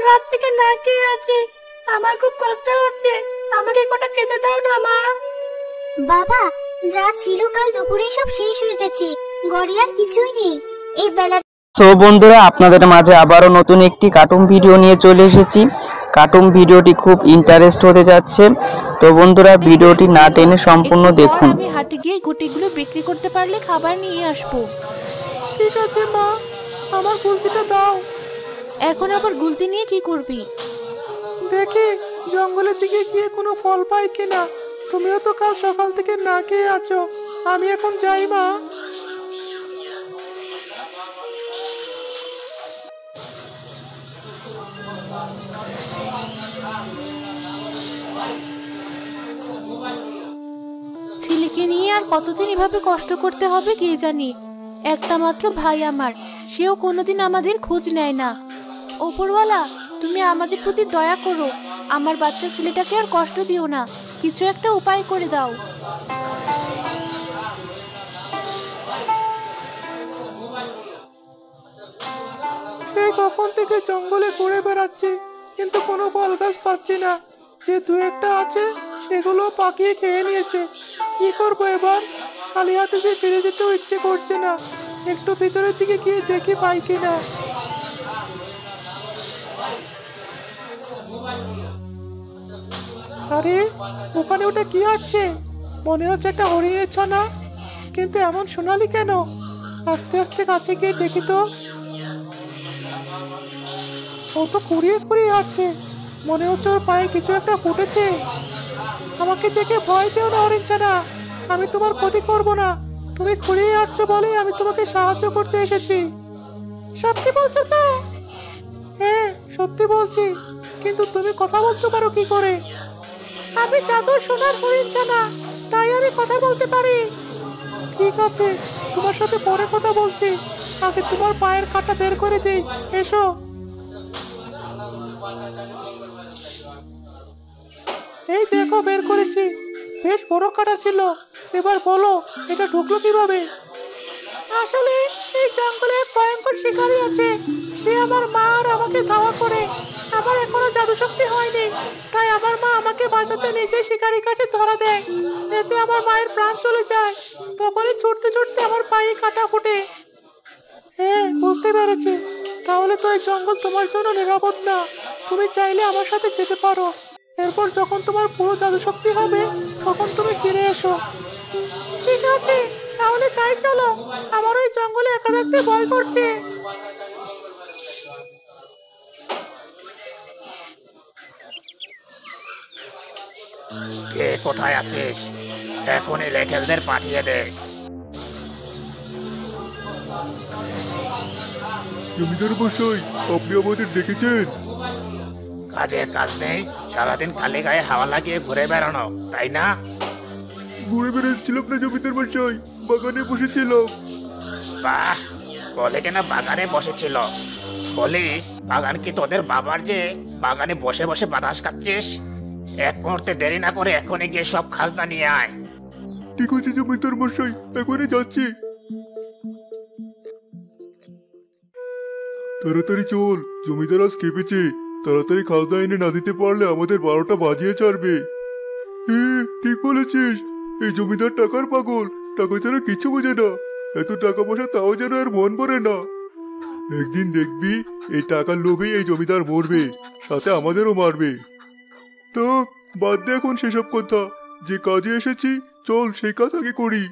রাত থেকে না খেয়ে আছি, আমার খুব কষ্ট হচ্ছে, আমাকে কটা খেতে দাও না মা। বাবা, যা ছিল কাল দুপুরে সব শেষ হয়ে গেছে, ঘরে আর কিছুই নেই। এই বেলা সো বন্ধুরা, আপনাদের মাঝে আবারও নতুন একটি কার্টুন ভিডিও নিয়ে চলে এসেছি। কার্টুন ভিডিওটি খুব ইন্টারেস্ট হতে যাচ্ছে, তো বন্ধুরা ভিডিওটি না টেনে সম্পূর্ণ দেখুন। আমি হাটে গিয়ে গুটিগুলো বিক্রি করতে পারলে খাবার নিয়ে আসবো। ঠিক আছে মা, আমার গুলতিটা দাও। এখন আবার গুলতি নিয়ে কি করবি? দেখি জঙ্গলের দিকে গিয়ে কোনো ফল পাই কিনা। তুমিও তো কাল সকাল থেকে না খেয়ে আছো, আমি এখন যাই মা। ছেলেকে নিয়ে আর কতদিন এভাবে কষ্ট করতে হবে কে জানি। একটা মাত্র ভাই আমার, সেও কোনোদিন আমাদের খোঁজ নেয় না। ওপরওয়ালা, তুমি আমাদের প্রতি দয়া করো, আমার বাচ্চা ছেলেটাকে আর কষ্ট দিও না, কিছু একটা উপায় করে দাও। সেই কখন থেকে জঙ্গলে ঘুরে বেড়াচ্ছি, কিন্তু কোনো ফল গাছ পাচ্ছি না। যে দু একটা আছে সেগুলো পাকিয়ে খেয়ে নিয়েছে। কি করবো এবার? খালি হাতে যে ফিরে যেতেও ইচ্ছে করছে না। একটু ভিতরের দিকে গিয়ে দেখি পাই কিনা। আরে, ওখানে ওটা কি আছে? মনে হচ্ছে একটা হরিণের ছানা, কিন্তু এমন সোনালি কেন? আস্তে আস্তে কাছে গিয়ে দেখি তো। ও তো কুড়িয়ে কুড়িয়ে হাঁটছে, মনে হচ্ছে ওর পায়ে কিছু একটা ফুটেছে। আমাকে দেখে ভয় পেও না হরিণ ছানা, আমি তোমার ক্ষতি করব না। তুমি কুড়িয়ে হাঁটছো বলেই আমি তোমাকে সাহায্য করতে এসেছি। সত্যি বলছো তো? হ্যাঁ, সত্যি বলছি, কিন্তু তুমি কথা বলতে পারো কি করে? আমি জাদুর সোনার হরিণ ছানা, তাই আমি কথা বলতে পারি। ঠিক আছে, তোমার সাথে পরে কথা বলছি, আগে তোমার পায়ের কাঁটা বের করে দিই। এসো। এই দেখো, বের করেছি। বেশ বড় কাঁটা ছিল। এবার বলো, এটা ঢুকলো কিভাবে? আসলে এই জঙ্গলে এক ভয়ঙ্কর শিকারী আছে, সে আমার মা আর আমাকে ধাওয়া করে। আমার এখনো জাদু শক্তি হয়নি, তাই আমার মা আমাকে বাঁচাতে নিজে শিকারীর কাছে ধরা দেয়। এতে আমার মায়ের প্রাণ চলে যায়। তখনই ছুটতে ছুটতে আমার পায়ে কাঁটা ফুটে। হ্যাঁ, বুঝতে পেরেছি। তাহলে তো এই জঙ্গল তোমার জন্য নিরাপদ না। তুমি চাইলে আমার সাথে যেতে পারো। এরপর যখন তোমার পুরো জাদু শক্তি হবে, তখন তুমি ফিরে এসো। ঠিক আছে, তাহলে তাই চলো। আমার ওই জঙ্গলে একা থাকতে ভয় করছে। কে কোথায় আছিস? এখনই লেঠেলদের পাঠিয়ে দে। জমিদার মশাই, আপনি আমাদের ডেকেছেন? কাজের কাজ নেই, সারাদিন খালি গায়ে হাওয়া লাগিয়ে ঘুরে বেড়ানো, তাই না? ঘুরে বেড়াচ্ছিলাম না জমিদার মশাই, বাগানে বসেছিলাম। বাহ, বলে কেন বাগানে বসেছিল? বলি, বাগান কি তোদের বাবার যে বাগানে বসে বসে বাতাস খাচ্ছিস? এক মুহূর্তে দেরি না করে এখনই গিয়ে সব খাজনা নিয়ে আয়। ঠিক আছে জমিদার মশাই, এখনই যাচ্ছি। তাড়াতাড়ি চল, জমিদার আজ কেঁপেছে। তাড়াতাড়ি খাজনা এনে না দিতে পারলে আমাদের 12টা বাজিয়ে ছাড়বে। হ্যাঁ, ঠিক বলেছিস। এই জমিদার টাকার পাগল, টাকা ছাড়া কিছু বোঝে না। এত টাকা পয়সা তাও যেন আর মন ভরে না। একদিন দেখবি এই টাকার লোভেই এই জমিদার মরবে, সাথে আমাদেরও মারবে। তো বাদ দে এখন সেসব কথা, যে কাজে এসেছি চল সেই কাজ আগে করি।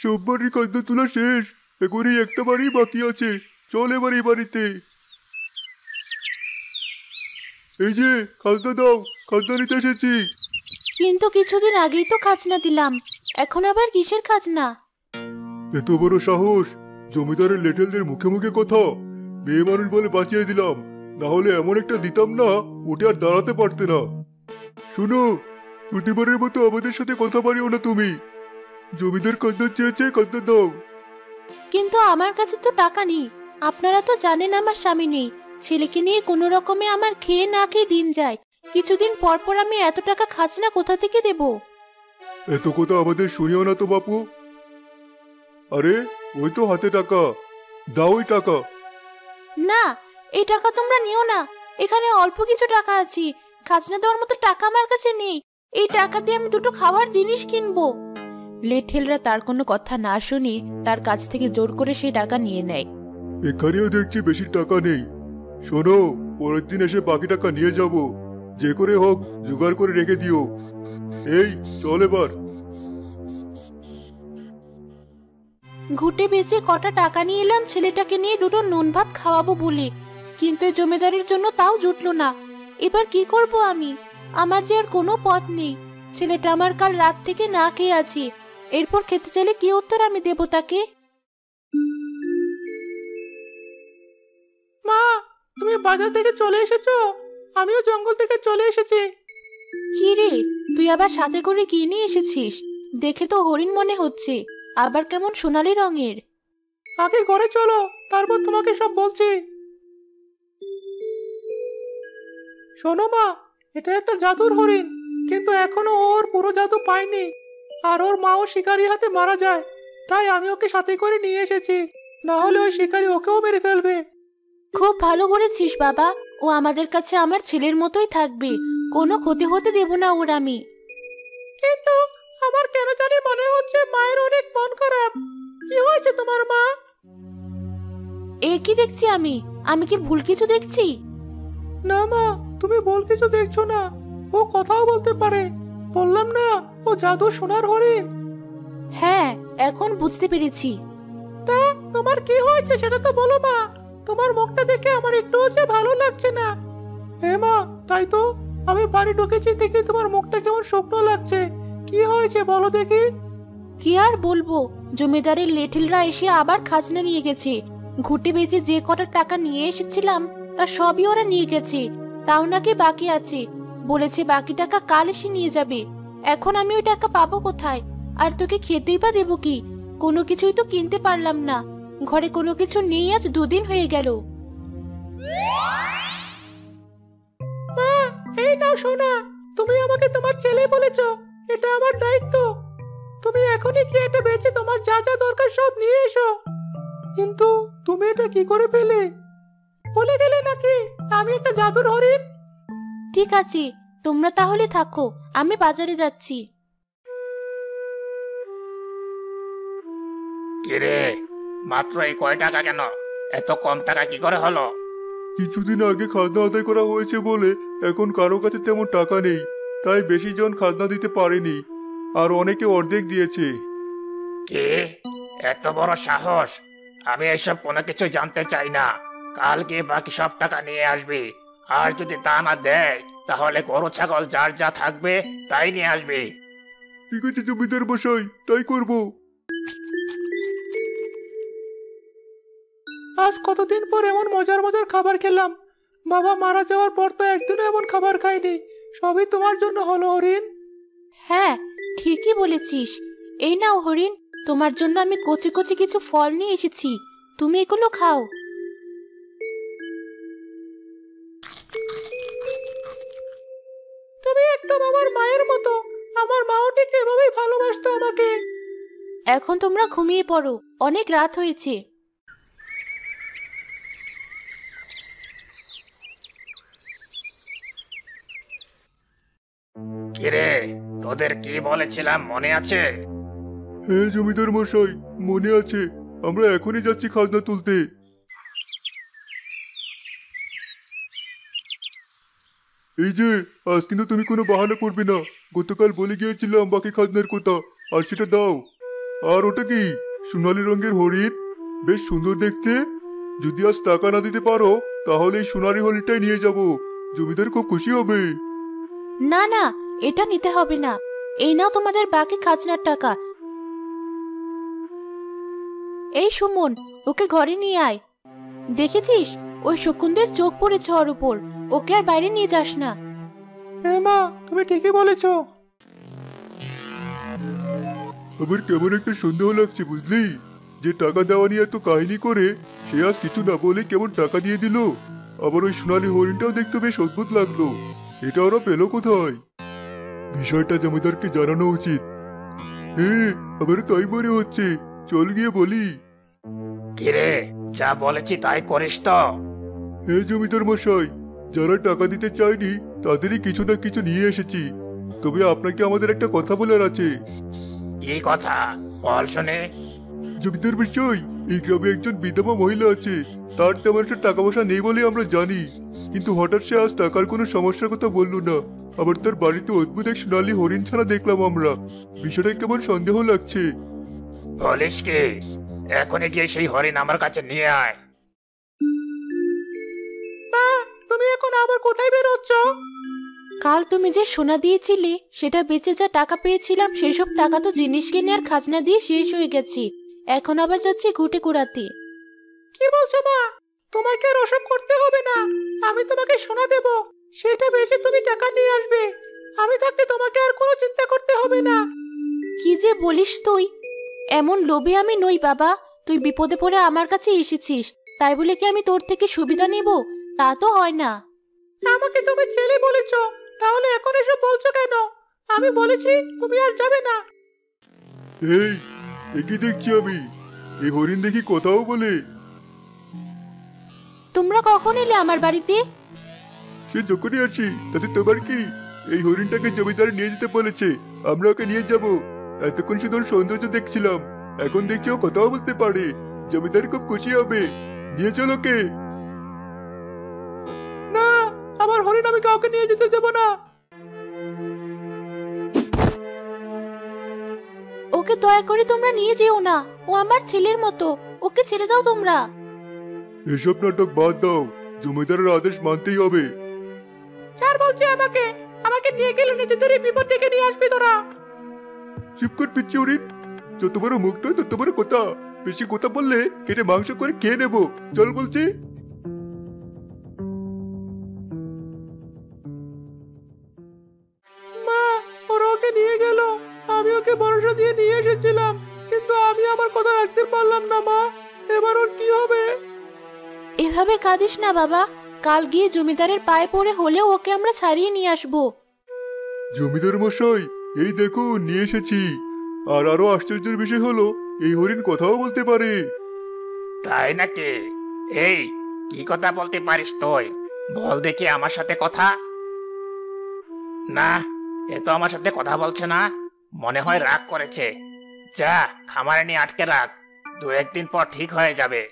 সব বাড়ির খাজনা তোলা শেষ, এখন এই একটা বাড়ি বাকি আছে। চল এবার এই বাড়িতে। এই যে খাজনা দাও, খাজনা নিতে এসেছি। কিন্তু কিছুদিন আগেই তো খাজনা দিলাম, এখন আবার কিসের খাজনা? এত বড় সাহস! জমিদারের লেটেলদের মুখে মুখে কথা! মেয়ে মানুষ বলে বাঁচিয়ে দিলাম, না হলে এমন একটা দিতাম না উঠে আর দাঁড়াতে পারতে না। শুনো, প্রতিবারের মতো আমাদের সাথে কথা বাড়িও না তুমি। জমিদার খাজনা চেয়েছে, খাজনা দাও। কিন্তু আমার কাছে তো টাকা নেই, আপনারা তো জানেন আমার স্বামী নেই। ছেলেকে নিয়ে কোনো রকমে আমার খেয়ে না খেয়ে দিন যায়, কিছুদিন পর পর আমি এত টাকা খাজনা কোথা থেকে দেব? এত কথা আমাদের শুনিও না তো বাপু। আরে ওই তো হাতে টাকা, দাও ওই টাকা। না, এই টাকা তোমরা নিও না। এখানে অল্প কিছু টাকা আছে, খাজনা দেওয়ার মতো টাকা আমার কাছে নেই। এই টাকা দিয়ে আমি দুটো খাবার জিনিস কিনবো। লেঠেলরা তার কোনো কথা না শুনে তার কাছ থেকে জোর করে সেই টাকা নিয়ে নেয়। এখানেও দেখছি বেশি টাকা নেই। শোনো, পরের দিন এসে বাকি টাকা নিয়ে যাব। যে করে হোক জোগাড় করে রেখে দিও। এই চল এবার। ঘুটে বেচে কটা টাকা নিয়ে এলাম ছেলেটাকে নিয়ে দুটো নুন ভাত খাওয়াবো বলে, কিন্তু এই জমিদারের জন্য তাও জুটলো না। এবার কি করব আমি? আমার যে আর কোনো পথ নেই। ছেলেটা আমার কাল রাত থেকে না খেয়ে আছে। এরপর খেতে চাইলে কি উত্তর আমি দেব তাকে? মা, তুমি বাজার থেকে চলে এসেছো? আমিও জঙ্গল থেকে চলে এসেছি। কি রে, তুই আবার সাথে করে কি নিয়ে এসেছিস? দেখে তো হরিণ মনে হচ্ছে, আবার কেমন সোনালী রঙের। আগে ঘরে চলো, তারপর তোমাকে সব বলছি। শোনো মা, এটা একটা জাদুর হরিণ, কিন্তু এখনো ওর পুরো জাদু পায়নি। আর ওর মাও শিকারি হাতে মারা যায়, তাই আমি ওকে সাথে করে নিয়ে এসেছি। না হলে ওই শিকারি ওকেও মেরে ফেলবে। খুব ভালো করেছিস বাবা, ও আমাদের কাছে আমার ছেলের মতোই থাকবে। কোনো ক্ষতি হতে দেব না ওর আমি। কিন্তু আমার কেন জানি মনে হচ্ছে মায়ের অনেক মন খারাপ। কি হয়েছে তোমার মা? এ কি দেখছি আমি? আমি কি ভুল কিছু দেখছি? না মা, তুমি ভুল কিছু দেখছো না। ও কথাও বলতে পারে। বললাম না, ও জাদু সোনার হরিণ। হ্যাঁ, এখন বুঝতে পেরেছি। তা তোমার কি হয়েছে সেটা তো বলো মা। তোমার মুখটা দেখে আমার একটুও যে ভালো লাগছে না। হ্যাঁ মা, তাই তো। আমি বাড়ি ঢুকেছি থেকে তোমার মুখটা কেমন শুকনো লাগছে। কি হয়েছে বলো দেখি। কি আর বলবো, জমিদারের লেঠেলরা এসে আবার খাজনা নিয়ে গেছে। ঘুটে বেচে যে কটা টাকা নিয়ে এসেছিলাম তা সবই ওরা নিয়ে গেছে। তাও নাকি বাকি আছে, বলেছে বাকি টাকা কাল এসে নিয়ে যাবে। এখন আমি ওই টাকা পাবো কোথায়? আর তোকে খেতেই বা দেবো কি? কোনো কিছুই তো কিনতে পারলাম না। ঘরে কোনো কিছু নেই, আজ 2 দিন হয়ে গেল। মা, এই নাও সোনা। তুমি আমাকে তোমার ছেলে বলেছো, এটা আমার দায়িত্ব। তুমি এখনই কি এটা বেচে তোমার যা যা দরকার সব নিয়ে এসো। কিন্তু তুমি এটা কি করে পেলে? বলে গেলে নাকি আমি একটা জাদুর হরিণ? ঠিক আছে, তোমরা তাহলে থাকো, আমি বাজারে যাচ্ছি। কিরে, মাত্র এই কয় টাকা কেন? এত কম টাকা কি করে হলো? কিছুদিন আগে খাজনা আদায় করা হয়েছে বলে এখন কারো কাছে তেমন টাকা নেই, তাই বেশি জন খাজনা দিতে পারেনি। আর অনেকে অর্ধেক দিয়েছে। কে? এত বড় সাহস! আমি এসব কোনো কিছু জানতে চাই না। কালকে বাকি সব টাকা নিয়ে আসবি। আর যদি তা না দেয় তাহলে গরু ছাগল যার যা থাকবে তাই নিয়ে আসবি। ঠিক আছে জমিদার মশাই, তাই করব। আজ কতদিন পর এমন মজার মজার খাবার খেলাম। বাবা মারা যাওয়ার পর তো একদিনও এমন খাবার খাইনি। সবই তোমার জন্য হলো হরিণ। হ্যাঁ, ঠিকই বলেছিস। এই নাও হরিণ, তোমার জন্য আমি কচি কচি কিছু ফল নিয়ে এসেছি। তুমি এগুলো খাও। তুমি একদম আমার মায়ের মতো। আমার মাও ঠিক এভাবেই ভালোবাসতো আমাকে। এখন তোমরা ঘুমিয়ে পড়ো, অনেক রাত হয়েছে। কিরে, তোদের কি বলেছিলাম মনে আছে? হ্যাঁ জমিদার মশাই, মনে আছে। আমরা এখনই যাচ্ছি খাজনা তুলতে। এই যে, আজ কিন্তু তুমি কোনো বাহানা করবে না। গতকাল বলে গিয়েছিলাম বাকি খাজনার কথা, আর সেটা দাও। আর ওটা কি? সোনালী রঙের হরিণ, বেশ সুন্দর দেখতে। যদি আজ টাকা না দিতে পারো তাহলে এই সোনালী হরিণটাই নিয়ে যাব। জমিদার খুব খুশি হবে। না না, এটা নিতে হবে না। এই নাও তোমাদের বাকি খাজনার টাকা। এই সুমন, ওকে ঘরে নিয়ে আয়। দেখেছিস, ওই শকুনদের চোখ পড়েছে ওর উপর। ওকে আর বাইরে নিয়ে যাস না। হ্যাঁ মা, তুমি ঠিকই বলেছো। আমার কেমন একটা সন্দেহ লাগছে বুঝলি। যে টাকা দেওয়া নিয়ে এত কাহিনী করে, সে আজ কিছু না বলে কেমন টাকা দিয়ে দিল। আবার ওই সোনালী হরিণটাও দেখতে বেশ অদ্ভুত লাগলো। এটা ওরা পেলো কোথায়? বিষয়টা জমিদারকে জানানো উচিত। হ্যাঁ, আবার তাই মনে হচ্ছে। চল গিয়ে বলি। কিরে, যা বলেছি তাই করিস তো? হে জমিদার মশাই, যারা টাকা দিতে চায়নি তাদেরই কিছু না কিছু নিয়ে এসেছি। তবে আপনাকে আমাদের একটা কথা বলার আছে। কি কথা বল শুনে। জমিদার মশাই, এই গ্রামে একজন বিধবা মহিলা আছে। তার তেমন একটা টাকা পয়সা নেই বলে আমরা জানি, কিন্তু হঠাৎ সে আজ টাকার কোনো সমস্যার কথা বললো না। আবার তার বাড়িতে অদ্ভুত এক সোনালী হরিণ ছাড়া দেখলাম আমরা। বিষয়টা কেমন সন্দেহ লাগছে। বলিস কি? এখনই গিয়ে সেই হরিণ আমার কাছে নিয়ে আয়। মা, তুমি এখন আবার কোথায় বেরোচ্ছ? কাল তুমি যে সোনা দিয়েছিলে সেটা বেচে যা টাকা পেয়েছিলাম সেসব টাকা তো জিনিস কিনে আর খাজনা দিয়ে শেষ হয়ে গেছে। এখন আবার যাচ্ছি ঘুটে কুড়াতে। কি বলছো মা? তোমাকে আর ওসব করতে হবে না। আমি তোমাকে সোনা দেব, সেটা বেচে তুমি টাকা নিয়ে আসবে। আমি থাকতে তোমাকে আর কোনো চিন্তা করতে হবে না। কি যে বলিস তুই! এমন লোভে আমি নই বাবা। তুই বিপদে পড়ে আমার কাছে এসেছিস, তাই বলে কি আমি তোর থেকে সুবিধা নিব? তা তো হয় না। আমাকে তুমি ছেলে বলেছো, তাহলে এখন এসব বলছো কেন? আমি বলেছি তুমি আর যাবে না। এই, কি দেখছি আমি? এই হরিণ দেখি কথাও বলে। তোমরা কখন এলে আমার বাড়িতে? সে যখনই আসি, তাতে তোমার কি? এই হরিণটাকে জমিদার নিয়ে যেতে বলেছে, আমরা ওকে নিয়ে যাব। এতক্ষণ শুধু ওর সৌন্দর্য দেখছিলাম, এখন দেখছি ও কথাও বলতে পারে। জমিদার খুব খুশি হবে। নিয়ে চলো কে। না, আমার হরিণ আমি কাউকে নিয়ে যেতে দেব না। ওকে দয়া করে তোমরা নিয়ে যেও না। ও আমার ছেলের মতো, ওকে ছেড়ে দাও তোমরা। এসব নাটক বাদ দাও, জমিদারের আদেশ মানতেই হবে। স্যার বলছে আমাকে আমাকে নিয়ে গেলে নিজেদেরই বিপদ ডেকে নিয়ে আসবি তোরা। চুপ কর পিচ্ছি হরিণ, যত বড় মুখ নয় তত বড় কথা। বেশি কথা বললে কেটে মাংস করে খেয়ে নেবো। চল বলছি। মা, ওরা ওকে নিয়ে গেল। আমি ওকে ভরসা দিয়ে নিয়ে এসেছিলাম, কিন্তু আমি আমার কথা রাখতে পারলাম না। মা, এবার ওর কি হবে? এভাবে কাঁদিস না বাবা। কাল গিয়ে জমিদারের পায়ে পড়ে হলেও ওকে আমরা ছাড়িয়ে নিয়ে আসবো। জমিদার মশাই, এই দেখুন নিয়ে এসেছি। আর আরো আশ্চর্যের বিষয় হলো, এই হরিণ কথাও বলতে পারে। তাই নাকি? এই, কি কথা বলতে পারিস তুই? বল দেখি আমার সাথে কথা। না, এ তো আমার সাথে কথা বলছে না। মনে হয় রাগ করেছে। যা, খামারে নিয়ে আটকে রাখ। 2-1 দিন পর ঠিক হয়ে যাবে।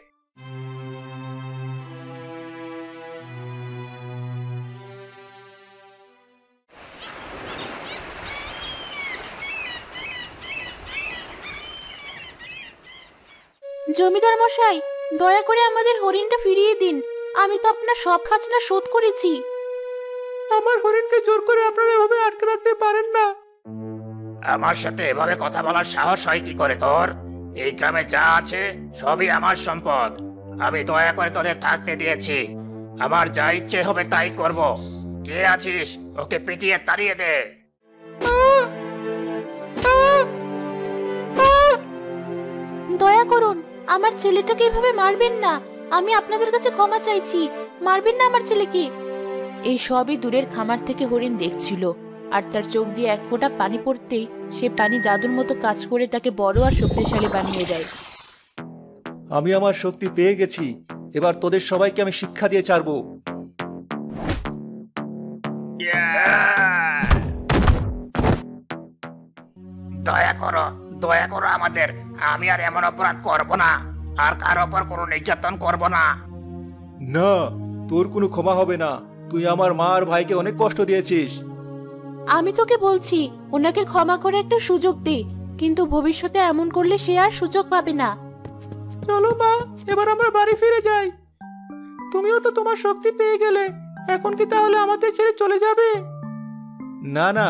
জমিদার মশাই, দয়া করে আমাদের হরিণটা ফিরিয়ে দিন। আমি তো আপনার সব খাজনা শোধ করেছি। আমার হরিণকে জোর করে আপনারা এভাবে আটকে রাখতে পারেন না। আমার সাথে এভাবে কথা বলার সাহস হয় কি করে তোর? এই গ্রামে যা আছে সবই আমার সম্পদ। আমি দয়া করে তোদের থাকতে দিয়েছি। আমার যা ইচ্ছে হবে তাই করব। কে আছিস? ওকে পিটিয়ে তাড়িয়ে দে। দয়া করুন, আমার ছেলেটাকে এভাবে মারবেন না। আমি আপনাদের কাছে ক্ষমা চাইছি। মারবেন না আমার ছেলেকে। এই সবই দূরের খামার থেকে হরিণ দেখছিল, আর তার চোখ দিয়ে এক ফোঁটা পানি পড়তেই সে পানি জাদুর মতো কাজ করে তাকে বড় আর শক্তিশালী বানিয়ে দেয়। আমি আমার শক্তি পেয়ে গেছি। এবার তোদের সবাইকে আমি শিক্ষা দিয়ে ছাড়বো। দয়া করো আমাদের। আমি আর এমন অপরাধ করব না, আর কার ওপর কোনো নির্যাতন করব না। না, তোর কোনো ক্ষমা হবে না। তুই আমার মা আর ভাইকে অনেক কষ্ট দিয়েছিস। আমি তোকে বলছি, ওনাকে ক্ষমা করে একটা সুযোগ দে, কিন্তু ভবিষ্যতে এমন করলে সে আর সুযোগ পাবে না। চলো মা, এবার আমরা বাড়ি ফিরে যাই। তুমিও তো তোমার শক্তি পেয়ে গেলে, এখন কি তাহলে আমাদের ছেড়ে চলে যাবে? না না,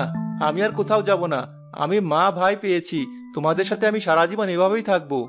আমি আর কোথাও যাব না। আমি মা ভাই পেয়েছি, তোমাদের সাথে আমি সারা জীবন এভাবেই থাকবো।